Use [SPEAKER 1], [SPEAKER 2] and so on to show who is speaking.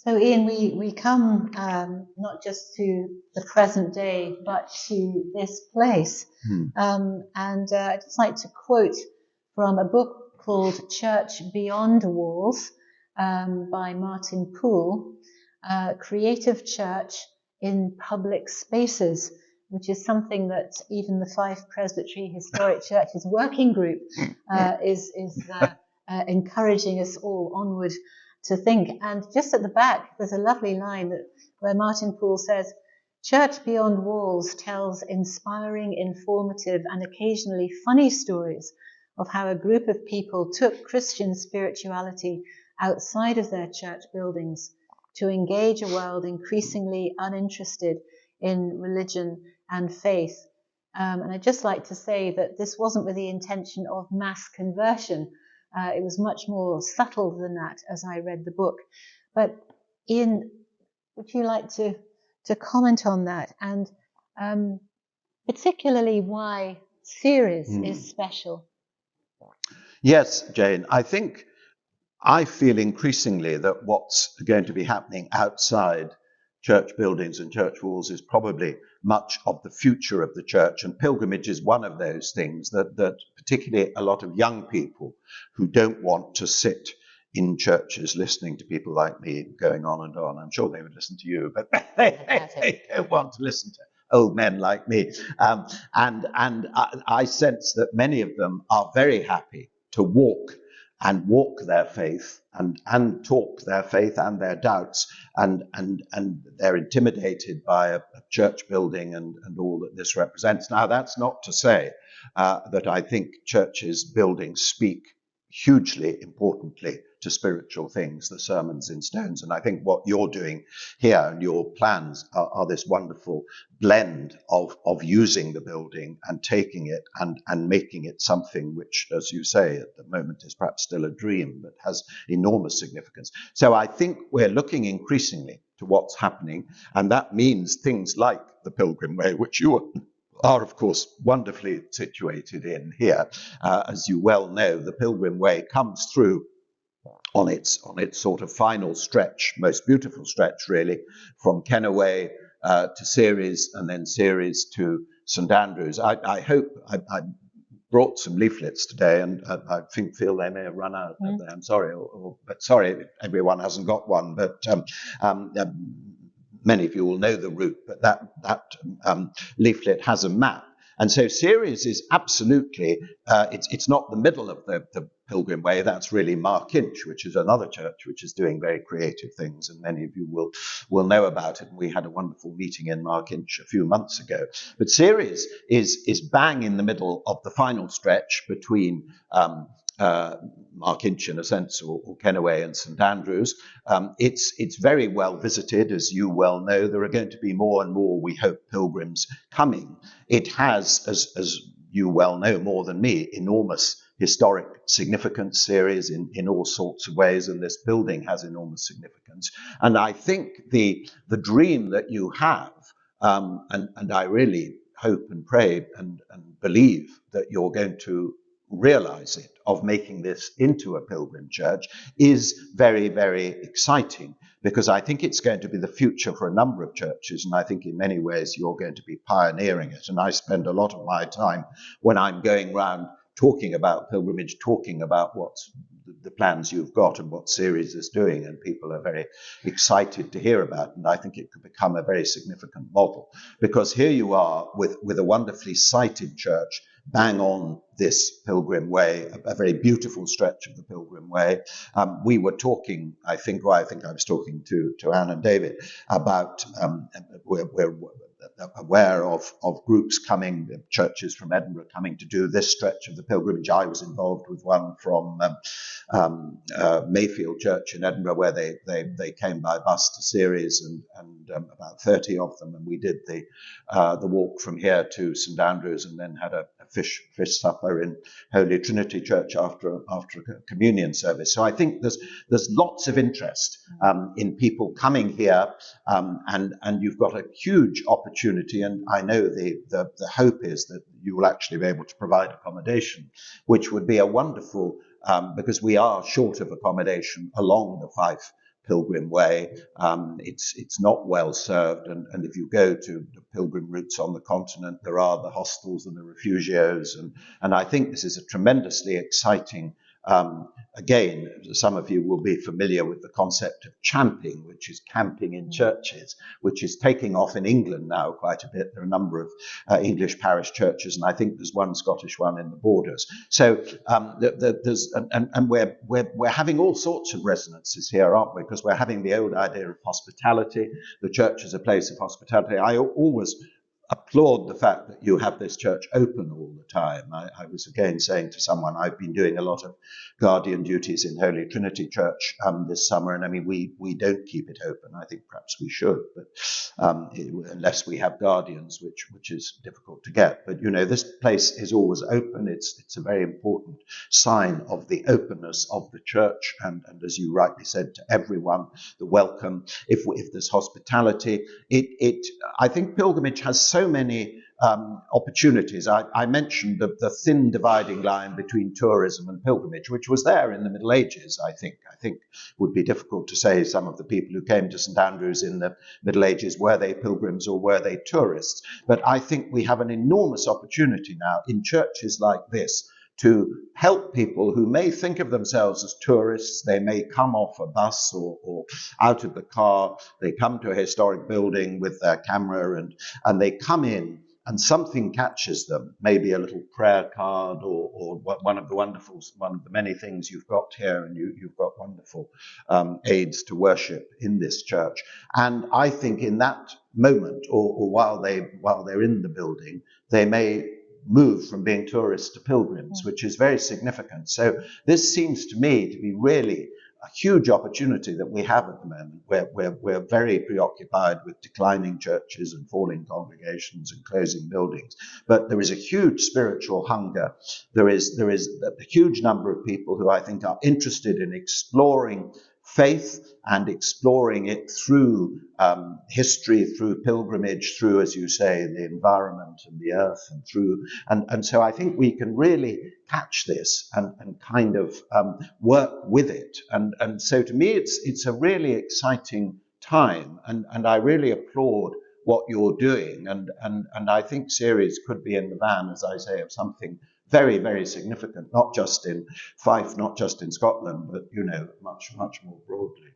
[SPEAKER 1] So, Ian, we come not just to the present day, but to this place. And I'd just like to quote from a book called Church Beyond Walls by Martin Poole, Creative Church in Public Spaces, which is something that even the Fife Presbytery Historic Churches Working Group is encouraging us all onward to think. And just at the back, there's a lovely line where Martin Poole says, "Church Beyond Walls tells inspiring, informative, and occasionally funny stories of how a group of people took Christian spirituality outside of their church buildings to engage a world increasingly uninterested in religion and faith." And I'd just like to say that this wasn't with the intention of mass conversion. It was much more subtle than that as I read the book. But Ian, would you like to comment on that? And particularly why Ceres is special?
[SPEAKER 2] Yes, Jane. I feel increasingly that what's going to be happening outside church buildings and church walls is probably much of the future of the church, and pilgrimage is one of those things that particularly a lot of young people who don't want to sit in churches listening to people like me going on and on. I'm sure they would listen to you, but they don't want to listen to old men like me. And I sense that many of them are very happy to walk their faith and talk their faith and their doubts, and they're intimidated by a church building and all that this represents. Now, that's not to say that I think churches buildings speak hugely importantly to spiritual things, the sermons in stones. And I think what you're doing here and your plans are this wonderful blend of using the building and taking it and making it something which, as you say, at the moment is perhaps still a dream, but has enormous significance. So I think we're looking increasingly to what's happening, and that means things like the Pilgrim Way, which you are, of course, wonderfully situated in here. As you well know, the Pilgrim Way comes through on its sort of final stretch, most beautiful stretch, really, from Kennoway to Ceres, and then Ceres to St Andrews. I hope I brought some leaflets today, and I feel they may have run out. I'm sorry, but sorry, everyone hasn't got one. But many of you will know the route, but that leaflet has a map. And so Ceres is absolutely, it's not the middle of the Pilgrim Way. That's really Markinch, which is another church which is doing very creative things, and many of you will know about it. And we had a wonderful meeting in Markinch a few months ago. But Ceres is bang in the middle of the final stretch between Markinch, in a sense, or Kennoway and St Andrews. It's very well visited, as you well know. There are going to be more and more, we hope, pilgrims coming. It has, as you well know more than me, enormous historic significance, Ceres, in all sorts of ways, and this building has enormous significance. And I think the dream that you have, and I really hope and pray and believe that you're going to realize it, of making this into a pilgrim church, is very, very exciting, because I think it's going to be the future for a number of churches, and I think in many ways you're going to be pioneering it. And I spend a lot of my time when I'm going around talking about pilgrimage, talking about what's the plans you've got and what Ceres is doing, and people are very excited to hear about it. And I think it could become a very significant model, because here you are with a wonderfully sited church bang on this Pilgrim Way, a very beautiful stretch of the Pilgrim Way. We were talking, I think I was talking to Anne and David about, we're aware of groups coming, churches from Edinburgh coming to do this stretch of the pilgrimage. I was involved with one from Mayfield Church in Edinburgh, where they came by bus to Ceres, and about 30 of them, and we did the walk from here to St Andrews, and then had a fish supper in Holy Trinity Church after a communion service. So I think there's lots of interest in people coming here, and you've got a huge opportunity. And I know the hope is that you will actually be able to provide accommodation, which would be a wonderful, because we are short of accommodation along the Fife pilgrim way. It's not well served, and if you go to the pilgrim routes on the continent, there are the hostels and the refugios, and I think this is a tremendously exciting. Again, some of you will be familiar with the concept of champing, which is camping in churches, which is taking off in England now quite a bit. There are a number of English parish churches, and I think there's one Scottish one in the borders. So there's, and we're having all sorts of resonances here, aren't we? Because we're having the old idea of hospitality. The church is a place of hospitality. I always applaud the fact that you have this church open all the time. I was again saying to someone, I've been doing a lot of guardian duties in Holy Trinity Church this summer, and I mean, we don't keep it open. I think perhaps we should, but unless we have guardians, which is difficult to get. But, you know, this place is always open. It's a very important sign of the openness of the church, and as you rightly said, to everyone, the welcome. If there's hospitality, I think pilgrimage has so many opportunities. I mentioned the thin dividing line between tourism and pilgrimage, which was there in the Middle Ages, I think. I think would be difficult to say some of the people who came to St Andrews in the Middle Ages, were they pilgrims or were they tourists? But I think we have an enormous opportunity now in churches like this to help people who may think of themselves as tourists. They may come off a bus or out of the car. They come to a historic building with their camera and they come in and something catches them, maybe a little prayer card or one of the many things you've got here, and you've got wonderful aids to worship in this church. And I think in that moment, or while they're in the building, they may move from being tourists to pilgrims, which is very significant. So this seems to me to be really a huge opportunity that we have at the moment. We're very preoccupied with declining churches and falling congregations and closing buildings. But there is a huge spiritual hunger. There is a huge number of people who I think are interested in exploring faith and exploring it through history, through pilgrimage, through, as you say, the environment and the earth, and so I think we can really catch this and kind of work with it. And so to me, it's a really exciting time, and I really applaud what you're doing, and I think Ceres could be in the van, as I say, of something very, very significant, not just in Fife, not just in Scotland, but, you know, much, much more broadly.